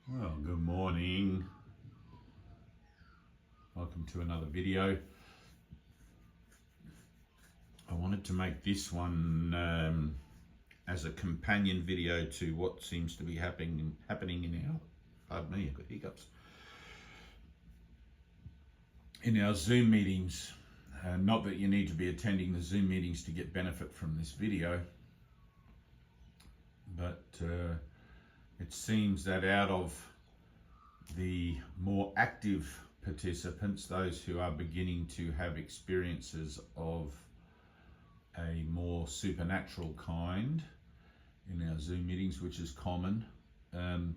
Well, good morning. Welcome to another video. I wanted to make this one as a companion video to what seems to be happening in our, pardon me, I've got hiccups, in our Zoom meetings. Not that you need to be attending the Zoom meetings to get benefit from this video, but it seems that out of the more active participants, those who are beginning to have experiences of a more supernatural kind in our Zoom meetings, which is common, they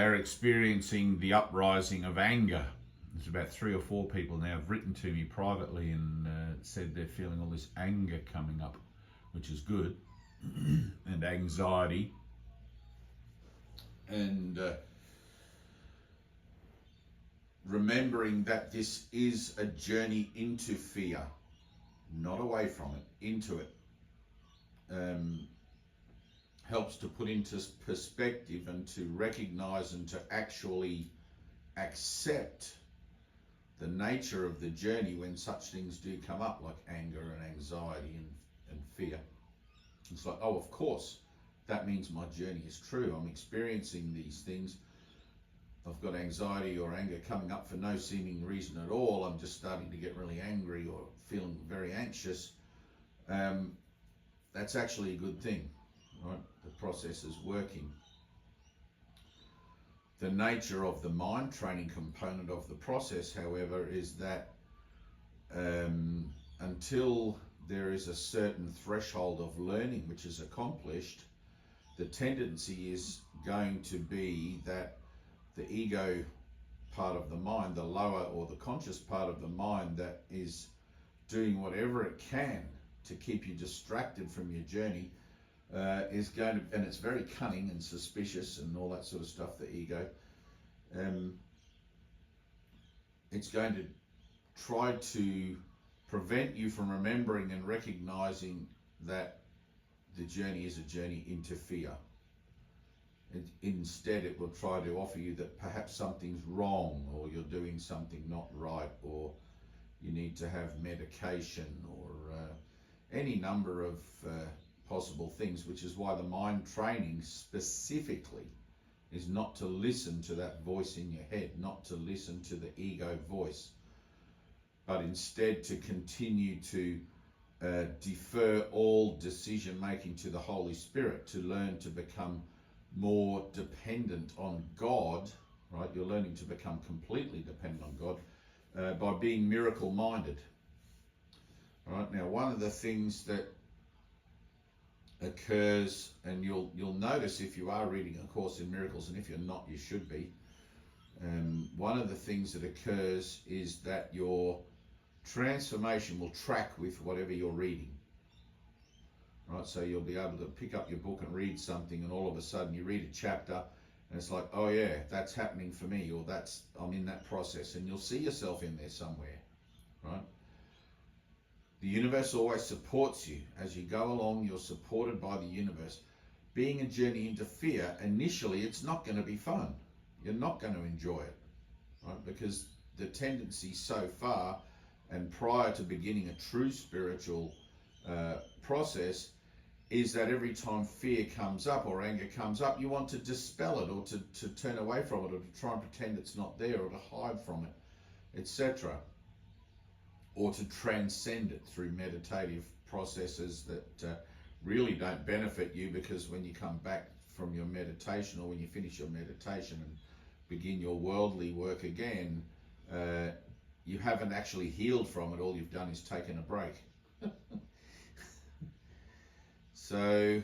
are experiencing the uprising of anger. There's about 3 or 4 people now have written to me privately and said they're feeling all this anger coming up, which is good, and anxiety. And remembering that this is a journey into fear, not away from it, into it, helps to put into perspective and to recognize and to actually accept the nature of the journey when such things do come up, like anger and anxiety and fear. It's like, oh, of course, that means my journey is true. I'm experiencing these things. I've got anxiety or anger coming up for no seeming reason at all. I'm just starting to get really angry or feeling very anxious. That's actually a good thing, right? The process is working. The nature of the mind training component of the process, however, is that until there is a certain threshold of learning which is accomplished, the tendency is going to be that the ego part of the mind, the lower or the conscious part of the mind that is doing whatever it can to keep you distracted from your journey, is going to, and it's very cunning and suspicious and all that sort of stuff, the ego, it's going to try to prevent you from remembering and recognizing that the journey is a journey into fear. Instead, it will try to offer you that perhaps something's wrong, or you're doing something not right, or you need to have medication, or any number of possible things, which is why the mind training specifically is not to listen to that voice in your head, not to listen to the ego voice, but instead to continue to defer all decision making to the Holy Spirit, to learn to become more dependent on God, right? You're learning to become completely dependent on God by being miracle minded. Right, now, one of the things that occurs, and you'll notice if you are reading A Course in Miracles, and if you're not, you should be. One of the things that occurs is that your transformation will track with whatever you're reading. Right, so you'll be able to pick up your book and read something, and all of a sudden you read a chapter, and it's like, oh yeah, that's happening for me, or I'm in that process, and you'll see yourself in there somewhere, right? The universe always supports you. As you go along, you're supported by the universe. Being a journey into fear, initially it's not going to be fun. You're not going to enjoy it, right? Because the tendency so far, and prior to beginning a true spiritual process, is that every time fear comes up or anger comes up, you want to dispel it, or to turn away from it, or to try and pretend it's not there, or to hide from it, etc. Or to transcend it through meditative processes that really don't benefit you, because when you come back from your meditation, or when you finish your meditation and begin your worldly work again, you haven't actually healed from it. All you've done is taken a break. So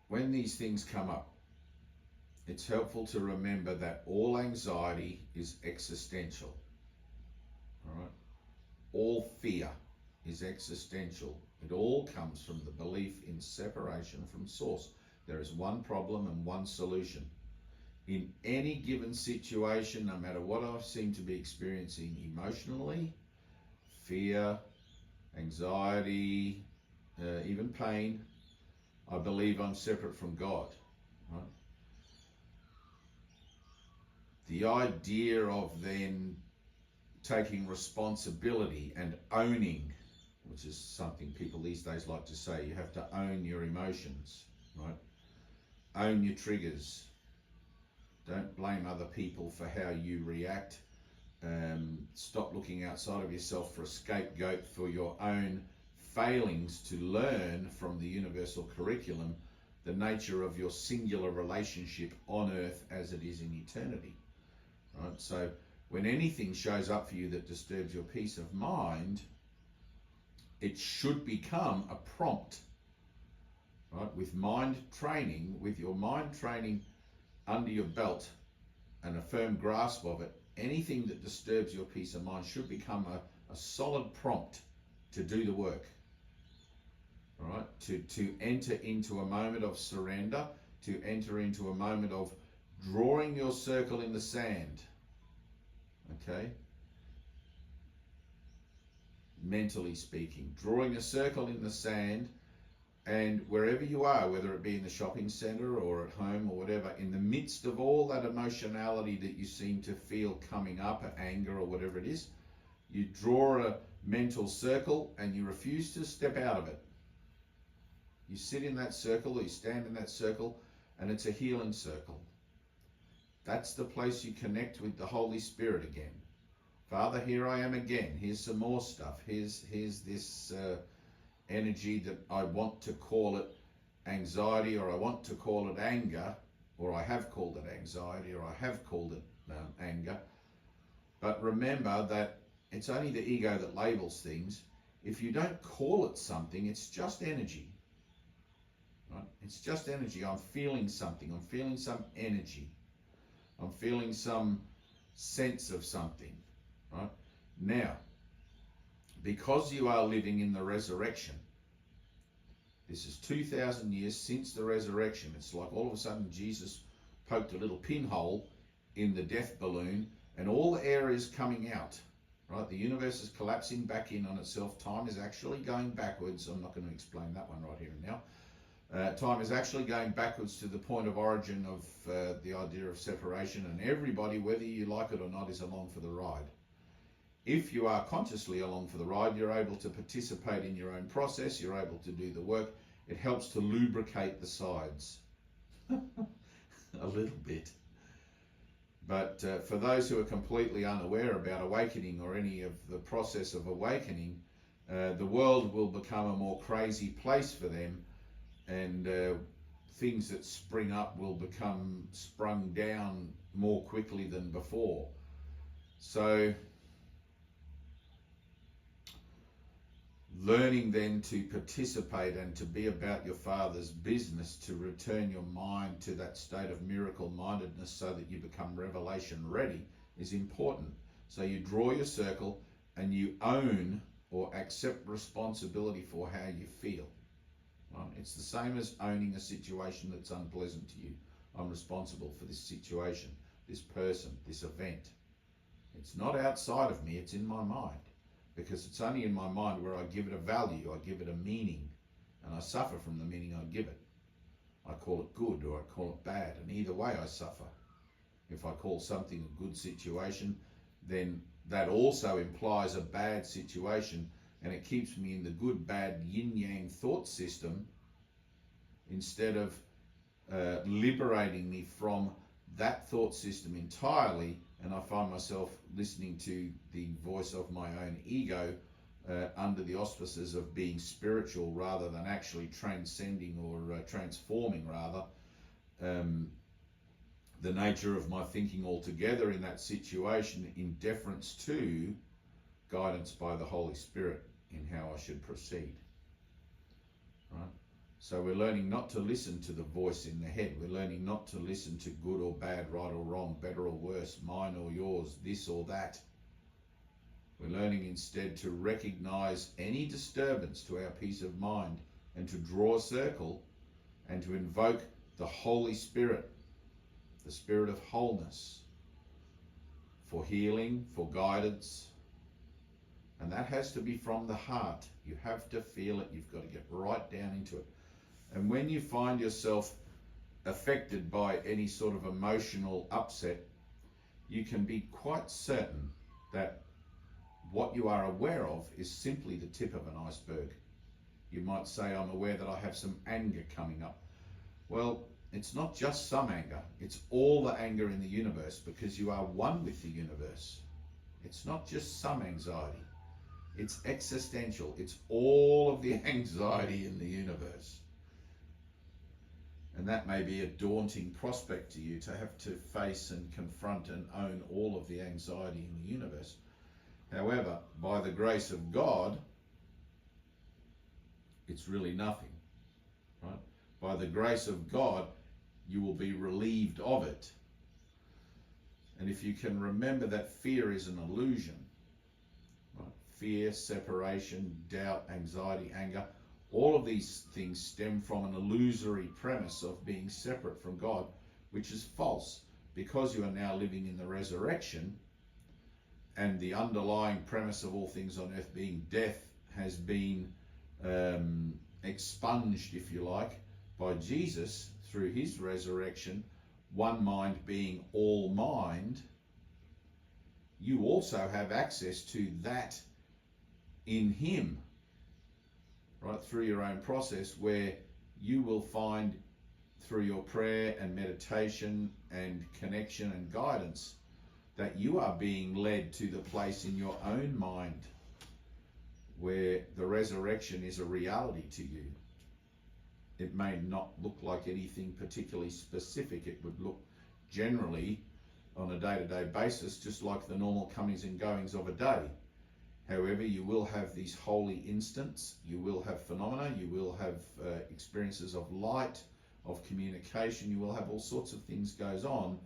when these things come up, it's helpful to remember that all anxiety is existential. All right? All fear is existential. It all comes from the belief in separation from source. There is one problem and one solution. In any given situation, no matter what I seem to be experiencing emotionally, fear, anxiety, even pain, I believe I'm separate from God. Right? The idea of then taking responsibility and owning, which is something people these days like to say, you have to own your emotions, right? Own your triggers. Don't blame other people for how you react. Stop looking outside of yourself for a scapegoat for your own failings to learn from the universal curriculum the nature of your singular relationship on earth as it is in eternity. Right? So when anything shows up for you that disturbs your peace of mind, it should become a prompt. Right? With your mind training under your belt and a firm grasp of it, anything that disturbs your peace of mind should become a solid prompt to do the work. All right? To enter into a moment of surrender, to enter into a moment of drawing your circle in the sand. Okay? Mentally speaking, drawing a circle in the sand, and wherever you are, whether it be in the shopping center or at home or whatever, in the midst of all that emotionality that you seem to feel coming up, anger or whatever it is, you draw a mental circle and you refuse to step out of it. You sit in that circle or you stand in that circle, and it's a healing circle. That's the place you connect with the Holy Spirit again. Father, here I am again. Here's some more stuff. Here's this energy that I want to call it anxiety, or I want to call it anger, or I have called it anxiety, or I have called it anger. But remember that it's only the ego that labels things. If you don't call it something, it's just energy. Right? It's just energy. I'm feeling something. I'm feeling some energy. I'm feeling some sense of something. Right? Now, because you are living in the resurrection, this is 2,000 years since the resurrection. It's like all of a sudden Jesus poked a little pinhole in the death balloon and all the air is coming out. Right? The universe is collapsing back in on itself. Time is actually going backwards. I'm not going to explain that one right here and now. Time is actually going backwards to the point of origin of the idea of separation, and everybody, whether you like it or not, is along for the ride. If you are consciously along for the ride, you're able to participate in your own process, you're able to do the work. It helps to lubricate the sides a little bit. But for those who are completely unaware about awakening or any of the process of awakening, the world will become a more crazy place for them, and things that spring up will become sprung down more quickly than before. So learning then to participate and to be about your Father's business, to return your mind to that state of miracle mindedness so that you become revelation ready, is important. So you draw your circle and you own or accept responsibility for how you feel. Right? It's the same as owning a situation that's unpleasant to you. I'm responsible for this situation, this person, this event. It's not outside of me, it's in my mind. Because it's only in my mind where I give it a value, I give it a meaning, and I suffer from the meaning I give it. I call it good or I call it bad, and either way I suffer. If I call something a good situation, then that also implies a bad situation, and it keeps me in the good-bad yin-yang thought system instead of liberating me from that thought system entirely, and I find myself listening to the voice of my own ego under the auspices of being spiritual rather than actually transcending or transforming rather the nature of my thinking altogether in that situation, in deference to guidance by the Holy Spirit in how I should proceed. Right? So we're learning not to listen to the voice in the head. We're learning not to listen to good or bad, right or wrong, better or worse, mine or yours, this or that. We're learning instead to recognize any disturbance to our peace of mind and to draw a circle and to invoke the Holy Spirit, the Spirit of wholeness, for healing, for guidance, And that has to be from the heart. You have to feel it. You've got to get right down into it. And when you find yourself affected by any sort of emotional upset, you can be quite certain that what you are aware of is simply the tip of an iceberg. You might say, I'm aware that I have some anger coming up. Well, it's not just some anger, it's all the anger in the universe, because you are one with the universe. It's not just some anxiety, it's existential. It's all of the anxiety in the universe. And that may be a daunting prospect to you, to have to face and confront and own all of the anxiety in the universe. However, by the grace of God, it's really nothing, right? By the grace of God, you will be relieved of it. And if you can remember that fear is an illusion, right? Fear, separation, doubt, anxiety, anger, all of these things stem from an illusory premise of being separate from God, which is false, because you are now living in the resurrection, and the underlying premise of all things on earth being death has been expunged, if you like, by Jesus through his resurrection, one mind being all mind. You also have access to that in him, right, through your own process, where you will find through your prayer and meditation and connection and guidance that you are being led to the place in your own mind where the resurrection is a reality to you. It may not look like anything particularly specific. It would look generally on a day-to-day basis just like the normal comings and goings of a day. However, you will have these holy instants, you will have phenomena, you will have experiences of light, of communication, you will have all sorts of things goes on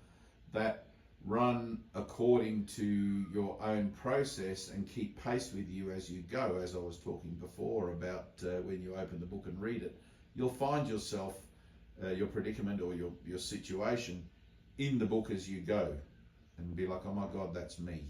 that run according to your own process and keep pace with you as you go. As I was talking before about when you open the book and read it, you'll find yourself, your predicament or your situation in the book as you go, and be like, oh my God, that's me.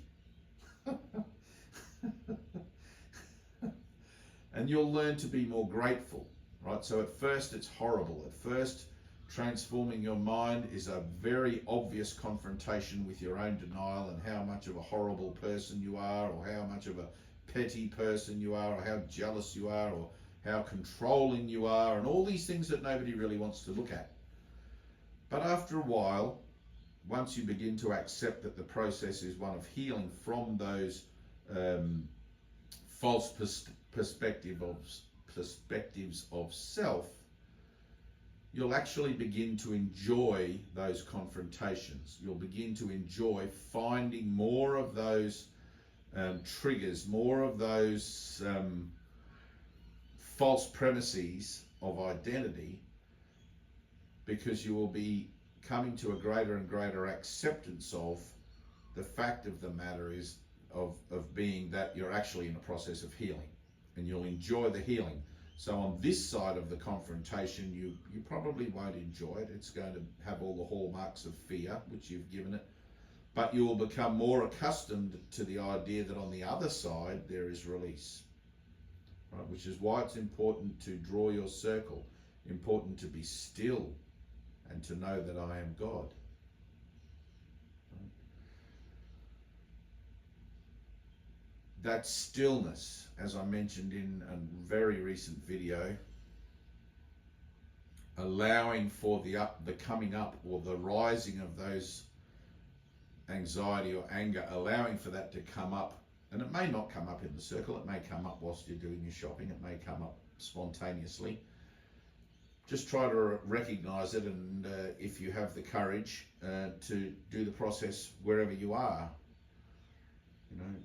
And you'll learn to be more grateful, right? So at first it's horrible. At first, transforming your mind is a very obvious confrontation with your own denial and how much of a horrible person you are, or how much of a petty person you are, or how jealous you are, or how controlling you are, and all these things that nobody really wants to look at. But after a while, once you begin to accept that the process is one of healing from those false perspectives of self, you'll actually begin to enjoy those confrontations. You'll begin to enjoy finding more of those triggers, more of those false premises of identity, because you will be coming to a greater and greater acceptance of the fact of the matter is of being that you're actually in a process of healing, and you'll enjoy the healing. So on this side of the confrontation, you probably won't enjoy it. It's going to have all the hallmarks of fear, which you've given it. But you will become more accustomed to the idea that on the other side, there is release. Right? Which is why it's important to draw your circle, important to be still and to know that I am God. Right? That stillness, as I mentioned in a very recent video, allowing for the coming up or the rising of those anxiety or anger, allowing for that to come up. And it may not come up in the circle, it may come up whilst you're doing your shopping, it may come up spontaneously. Just try to recognize it, and if you have the courage to do the process wherever you are. You know,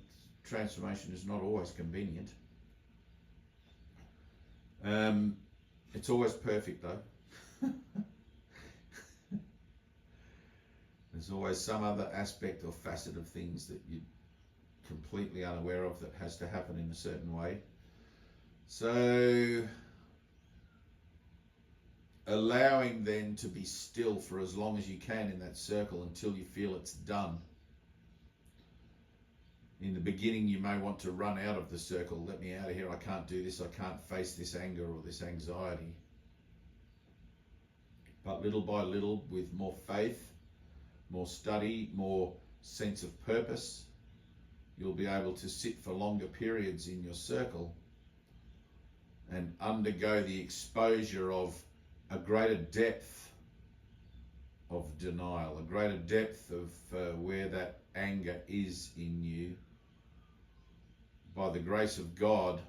transformation is not always convenient. It's always perfect though. There's always some other aspect or facet of things that you're completely unaware of that has to happen in a certain way. So allowing then to be still for as long as you can in that circle until you feel it's done. In the beginning, you may want to run out of the circle. Let me out of here. I can't do this. I can't face this anger or this anxiety. But little by little, with more faith, more study, more sense of purpose, you'll be able to sit for longer periods in your circle and undergo the exposure of a greater depth of denial, a greater depth of where that anger is in you, by the grace of God,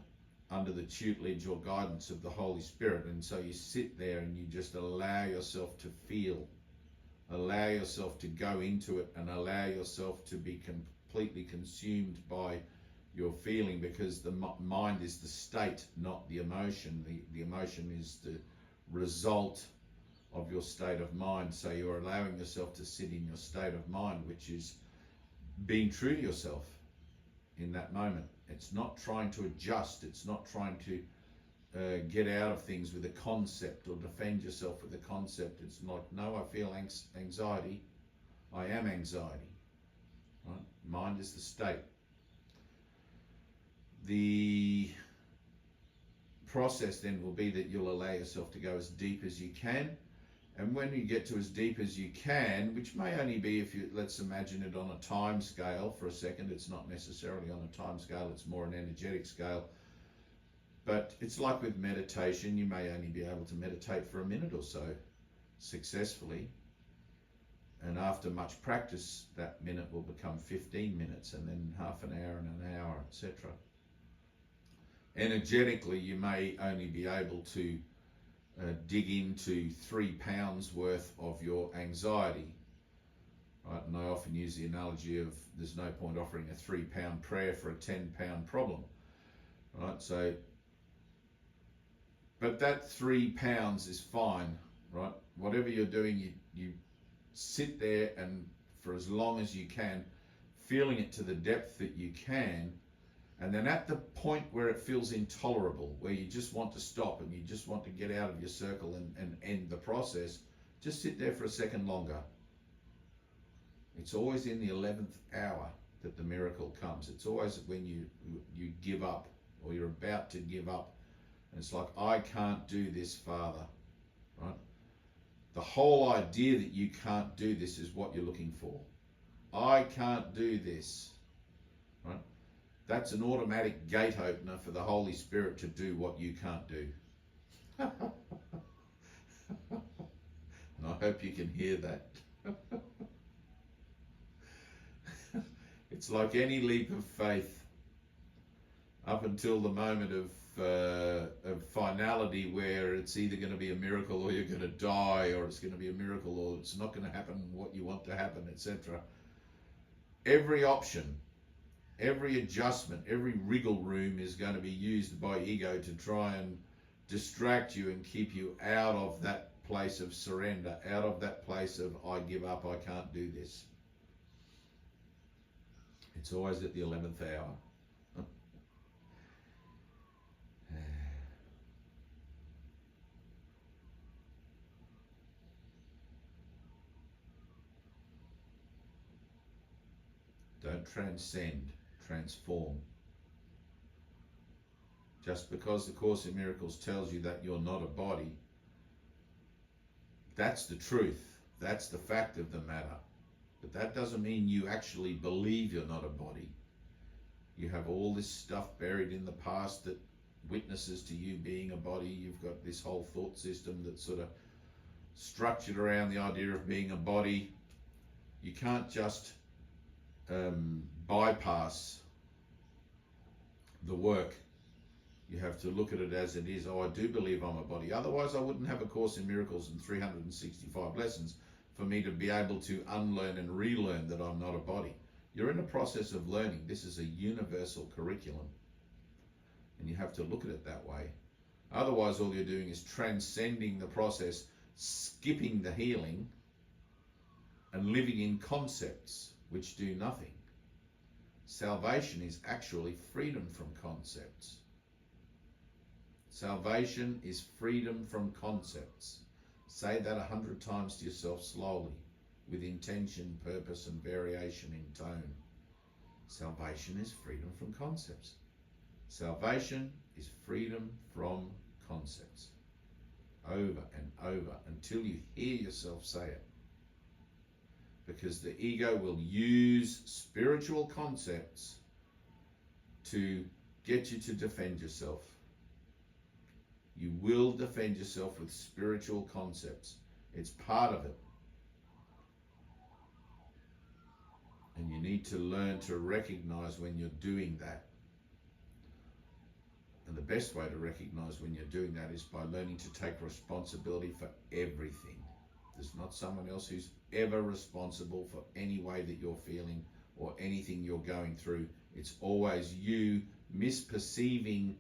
under the tutelage or guidance of the Holy Spirit. And so you sit there and you just allow yourself to feel, allow yourself to go into it, and allow yourself to be completely consumed by your feeling, because the mind is the state, not the emotion. The emotion is the result of your state of mind. So you're allowing yourself to sit in your state of mind, which is being true to yourself in that moment. It's not trying to adjust. It's not trying to get out of things with a concept or defend yourself with a concept. It's like, no, I feel anxiety. I am anxiety. Right? Mind is the state. The process then will be that you'll allow yourself to go as deep as you can. And when you get to as deep as you can, which may only be, if you, let's imagine it on a time scale for a second, it's not necessarily on a time scale, it's more an energetic scale. But it's like with meditation, you may only be able to meditate for a minute or so successfully. And after much practice, that minute will become 15 minutes, and then half an hour and an hour, etc. Energetically, you may only be able to dig into 3 pounds worth of your anxiety, right? And I often use the analogy of there's no point offering a 3-pound prayer for a 10-pound problem, right? So, but that 3 pounds is fine, right? Whatever you're doing, you sit there and for as long as you can, feeling it to the depth that you can. And then at the point where it feels intolerable, where you just want to stop and you just want to get out of your circle and end the process, just sit there for a second longer. It's always in the 11th hour that the miracle comes. It's always when you give up, or you're about to give up. And it's like, I can't do this, Father, right? The whole idea that you can't do this is what you're looking for. I can't do this, right? That's an automatic gate opener for the Holy Spirit to do what you can't do. And I hope you can hear that. It's like any leap of faith up until the moment of finality, where it's either going to be a miracle or you're going to die, or it's going to be a miracle or it's not going to happen what you want to happen, etc. Every option, every adjustment, every wriggle room is going to be used by ego to try and distract you and keep you out of that place of surrender, out of that place of I give up, I can't do this. It's always at the 11th hour. Don't transcend, transform. Just because the Course in Miracles tells you that you're not a body, that's the truth. That's the fact of the matter. But that doesn't mean you actually believe you're not a body. You have all this stuff buried in the past that witnesses to you being a body. You've got this whole thought system that's sort of structured around the idea of being a body. You can't just bypass the work. You have to look at it as it is. Oh, I do believe I'm a body. Otherwise, I wouldn't have a Course in Miracles and 365 lessons for me to be able to unlearn and relearn that I'm not a body. You're in a process of learning. This is a universal curriculum, and you have to look at it that way. Otherwise, all you're doing is transcending the process, skipping the healing, and living in concepts which do nothing. Salvation is actually freedom from concepts. Salvation is freedom from concepts. Say that 100 times to yourself slowly, with intention, purpose, and variation in tone. Salvation is freedom from concepts. Salvation is freedom from concepts. Over and over until you hear yourself say it. Because the ego will use spiritual concepts to get you to defend yourself. You will defend yourself with spiritual concepts. It's part of it. And you need to learn to recognize when you're doing that. And the best way to recognize when you're doing that is by learning to take responsibility for everything. There's not someone else who's ever responsible for any way that you're feeling or anything you're going through. It's always you misperceiving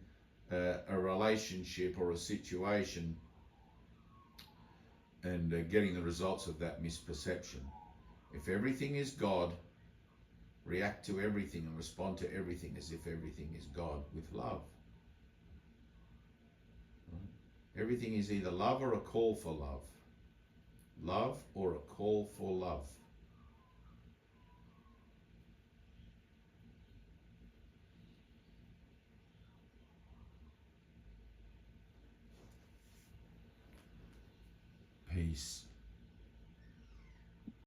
a relationship or a situation and getting the results of that misperception. If everything is God, react to everything and respond to everything as if everything is God with love. Everything is either love or a call for love. Love or a call for love. Peace.